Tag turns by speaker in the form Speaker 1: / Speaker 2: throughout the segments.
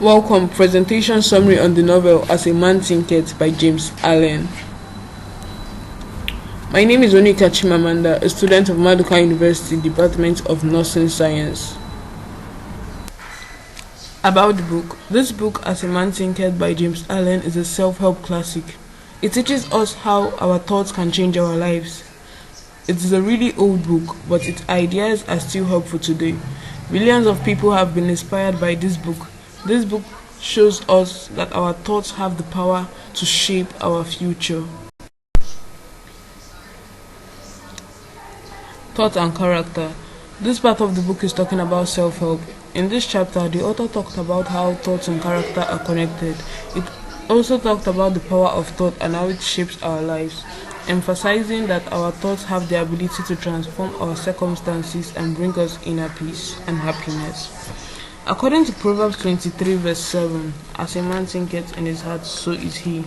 Speaker 1: Welcome. Presentation summary on the novel As a Man Thinketh by James Allen. My name is Onyeka Chimamanda, a student of Maduka University, Department of Nursing Science. About the book. This book, As a Man Thinketh by James Allen, is a self-help classic. It teaches us how our thoughts can change our lives. It is a really old book, but its ideas are still helpful today. Millions of people have been inspired by this book. This book shows us that our thoughts have the power to shape our future. Thought and character. This part of the book is talking about self-help. In this chapter, the author talked about how thoughts and character are connected. It also talked about the power of thought and how it shapes our lives, emphasizing that our thoughts have the ability to transform our circumstances and bring us inner peace and happiness. According to Proverbs 23 verse 7, as a man thinketh in his heart, so is he.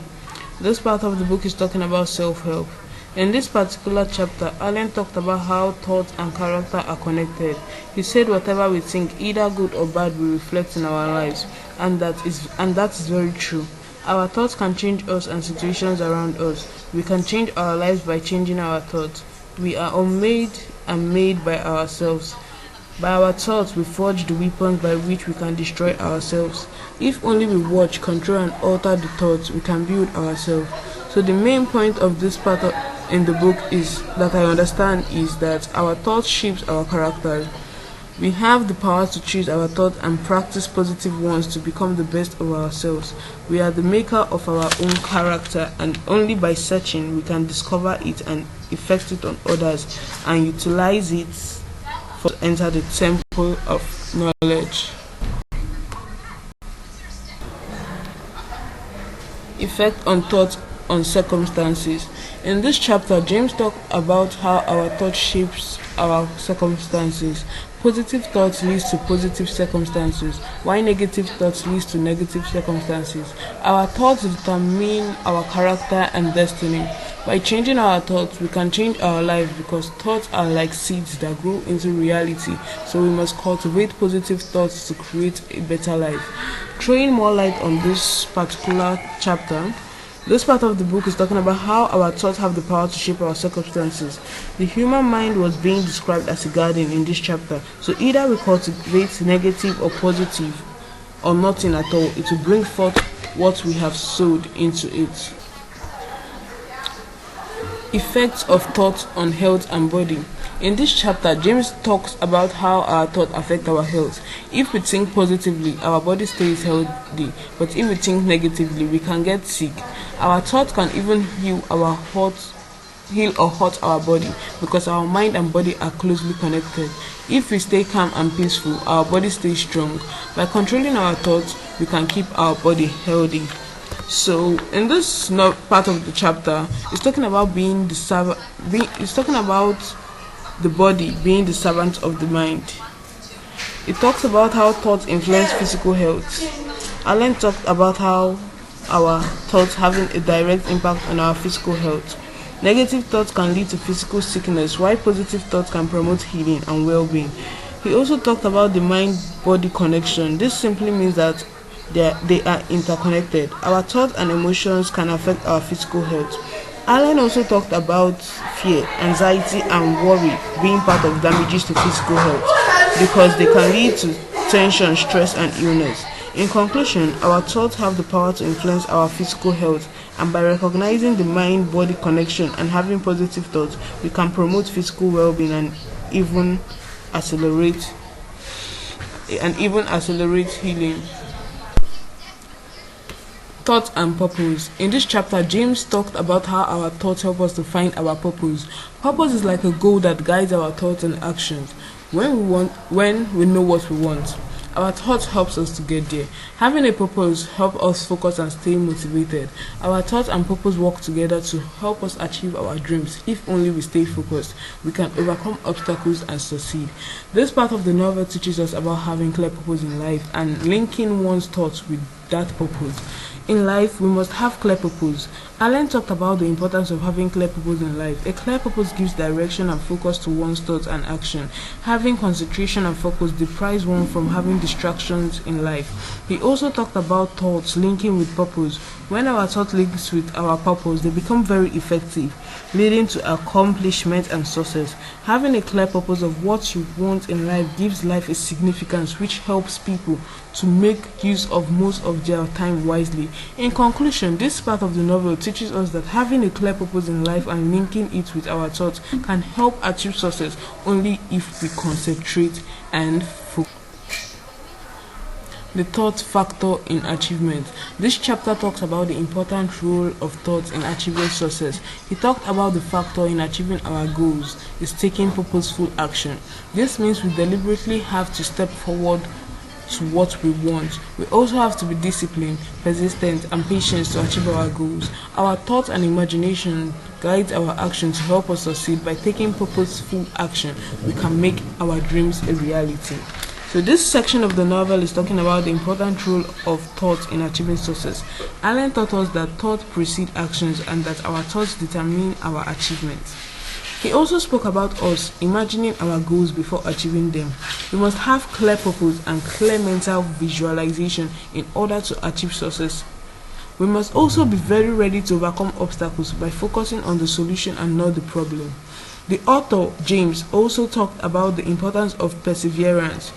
Speaker 1: This part of the book is talking about self-help. In this particular chapter, Allen talked about how thought and character are connected. He said whatever we think, either good or bad, will reflect in our lives, and that is very true. Our thoughts can change us and situations around us. We can change our lives by changing our thoughts. We are unmade and made by ourselves. By our thoughts, we forge the weapons by which we can destroy ourselves. If only we watch, control, and alter the thoughts, we can build ourselves. So the main point of this part in the book is that I understand is that our thoughts shapes our character. We have the power to choose our thoughts and practice positive ones to become the best of ourselves. We are the maker of our own character, and only by searching we can discover it and effect it on others and utilize it for enter the temple of knowledge. Effect on thoughts on circumstances. In this chapter, James talked about how our thought shapes our circumstances. Positive thoughts leads to positive circumstances, while negative thoughts leads to negative circumstances. Our thoughts determine our character and destiny. By changing our thoughts, we can change our lives because thoughts are like seeds that grow into reality. So we must cultivate positive thoughts to create a better life. Throwing more light on this particular chapter, this part of the book is talking about how our thoughts have the power to shape our circumstances. The human mind was being described as a garden in this chapter. So either we cultivate negative or positive or nothing at all, it will bring forth what we have sowed into it. Effects of thoughts on health and body. In this chapter, James talks about how our thoughts affect our health. If we think positively, our body stays healthy, but if we think negatively, we can get sick. Our thoughts can even heal or hurt our body because our mind and body are closely connected. If we stay calm and peaceful, our body stays strong. By controlling our thoughts, we can keep our body healthy. So, in this part of the chapter, it's talking about it's talking about the body being the servant of the mind. It talks about how thoughts influence physical health. Allen talked about how our thoughts having a direct impact on our physical health. Negative thoughts can lead to physical sickness, while positive thoughts can promote healing and well-being. He also talked about the mind-body connection. This simply means that they are interconnected. Our thoughts and emotions can affect our physical health. Allen also talked about fear, anxiety, and worry being part of damages to physical health because they can lead to tension, stress, and illness. In conclusion, our thoughts have the power to influence our physical health, and by recognizing the mind-body connection and having positive thoughts, we can promote physical well-being and even accelerate healing. Thoughts and purpose. In this chapter, James talked about how our thoughts help us to find our purpose. Purpose is like a goal that guides our thoughts and actions. When we know what we want, our thoughts helps us to get there. Having a purpose helps us focus and stay motivated. Our thoughts and purpose work together to help us achieve our dreams. If only we stay focused, we can overcome obstacles and succeed. This part of the novel teaches us about having clear purpose in life and linking one's thoughts with that purpose. In life, we must have clear purpose. Alan talked about the importance of having clear purpose in life. A clear purpose gives direction and focus to one's thoughts and action. Having concentration and focus deprives one from having distractions in life. He also talked about thoughts linking with purpose. When our thought links with our purpose, they become very effective, leading to accomplishment and success. Having a clear purpose of what you want in life gives life a significance which helps people to make use of most of their time wisely. In conclusion, this part of the novel teaches us that having a clear purpose in life and linking it with our thoughts can help achieve success only if we concentrate and focus. The thought factor in achievement. This chapter talks about the important role of thoughts in achieving success. He talked about the factor in achieving our goals is taking purposeful action. This means we deliberately have to step forward to what we want. We also have to be disciplined, persistent, and patient to achieve our goals. Our thoughts and imagination guide our actions to help us succeed. By taking purposeful action, we can make our dreams a reality. So this section of the novel is talking about the important role of thought in achieving success. Alan taught us that thoughts precede actions and that our thoughts determine our achievements. He also spoke about us imagining our goals before achieving them. We must have clear purpose and clear mental visualization in order to achieve success. We must also be very ready to overcome obstacles by focusing on the solution and not the problem. The author, James, also talked about the importance of perseverance.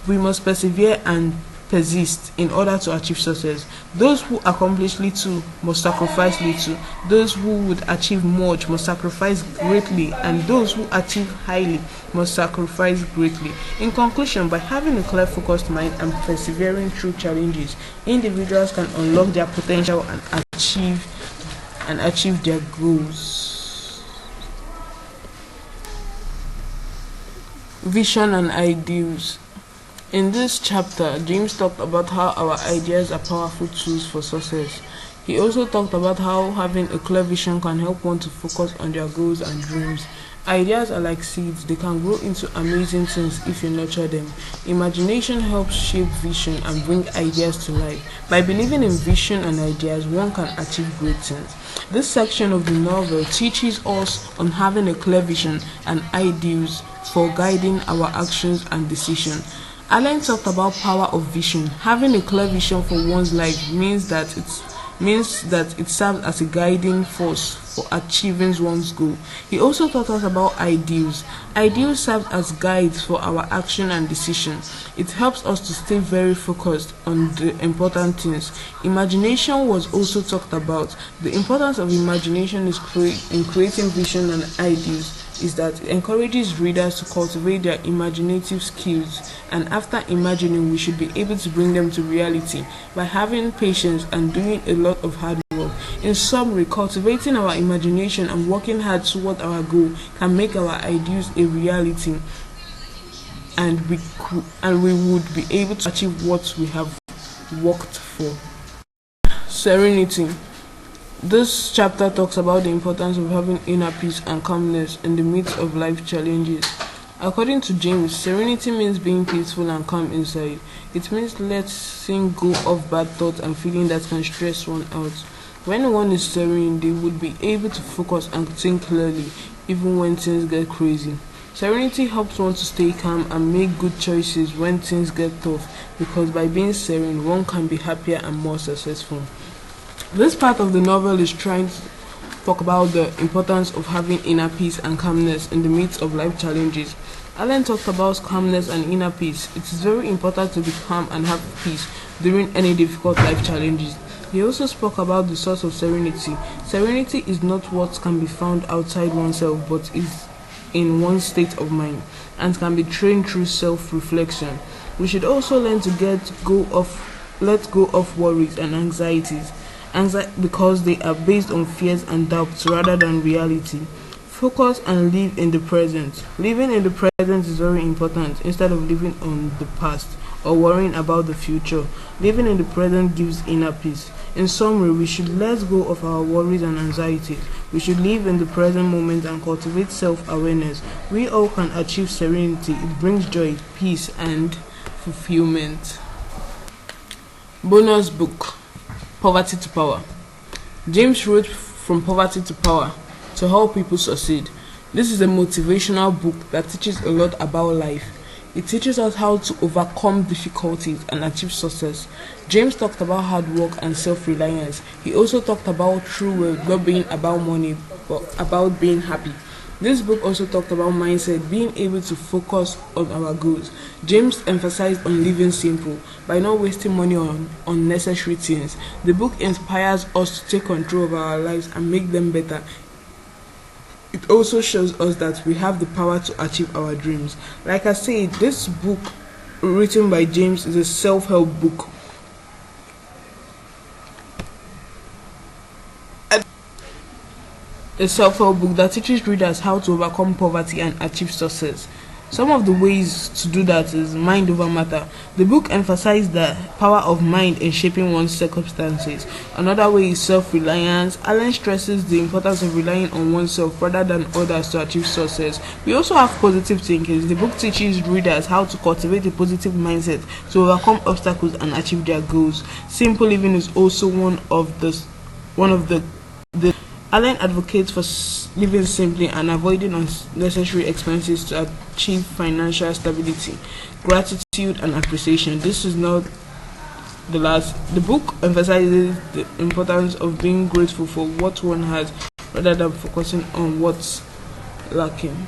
Speaker 1: We must persevere and persist in order to achieve success. Those who accomplish little must sacrifice little. Those who would achieve much must sacrifice greatly, and those who achieve highly must sacrifice greatly. In conclusion, by having a clear, focused mind and persevering through challenges, individuals can unlock their potential and achieve their goals. Vision and ideals. In this chapter, James talked about how our ideas are powerful tools for success. He also talked about how having a clear vision can help one to focus on their goals and dreams. Ideas are like seeds, they can grow into amazing things if you nurture them. Imagination helps shape vision and bring ideas to life. By believing in vision and ideas, one can achieve great things. This section of the novel teaches us on having a clear vision and ideals for guiding our actions and decisions. Alan talked about power of vision. Having a clear vision for one's life means that it serves as a guiding force for achieving one's goal. He also taught us about ideals. Ideals serve as guides for our action and decision. It helps us to stay very focused on the important things. Imagination was also talked about. The importance of imagination is in creating vision and ideals is that it encourages readers to cultivate their imaginative skills, and after imagining, we should be able to bring them to reality by having patience and doing a lot of hard work. In summary, cultivating our imagination and working hard toward our goal can make our ideals a reality, and we would be able to achieve what we have worked for. Serenity. This chapter talks about the importance of having inner peace and calmness in the midst of life challenges. According to James, serenity means being peaceful and calm inside. It means letting go of bad thoughts and feelings that can stress one out. When one is serene, they would be able to focus and think clearly, even when things get crazy. Serenity helps one to stay calm and make good choices when things get tough, because by being serene, one can be happier and more successful. This part of the novel is trying to talk about the importance of having inner peace and calmness in the midst of life challenges. Alan talked about calmness and inner peace. It is very important to be calm and have peace during any difficult life challenges. He also spoke about the source of serenity. Serenity is not what can be found outside oneself, but is in one's state of mind and can be trained through self-reflection. We should also learn to let go of worries and anxieties. Because they are based on fears and doubts rather than reality. Focus and live in the present. Living in the present is very important instead of living on the past or worrying about the future. Living in the present gives inner peace. In summary, we should let go of our worries and anxieties. We should live in the present moment and cultivate self-awareness. We all can achieve serenity. It brings joy, peace, and fulfillment. Bonus book. Poverty to Power. James wrote From Poverty to Power to help people succeed. This is a motivational book that teaches a lot about life. It teaches us how to overcome difficulties and achieve success. James talked about hard work and self-reliance. He also talked about true wealth, not being about money, but about being happy. This book also talked about mindset, being able to focus on our goals. James emphasized on living simple by not wasting money on unnecessary things. The book inspires us to take control of our lives and make them better. It also shows us that we have the power to achieve our dreams. Like I said, this book written by James is a self-help book. A self-help book that teaches readers how to overcome poverty and achieve success. Some of the ways to do that is mind over matter. The book emphasized the power of mind in shaping one's circumstances. Another way is self-reliance. Allen stresses the importance of relying on oneself rather than others to achieve success. We also have positive thinking. The book teaches readers how to cultivate a positive mindset to overcome obstacles and achieve their goals. Simple living is also one of the Allen advocates for living simply and avoiding unnecessary expenses to achieve financial stability, gratitude, and appreciation. This is not the last. The book emphasizes the importance of being grateful for what one has rather than focusing on what's lacking.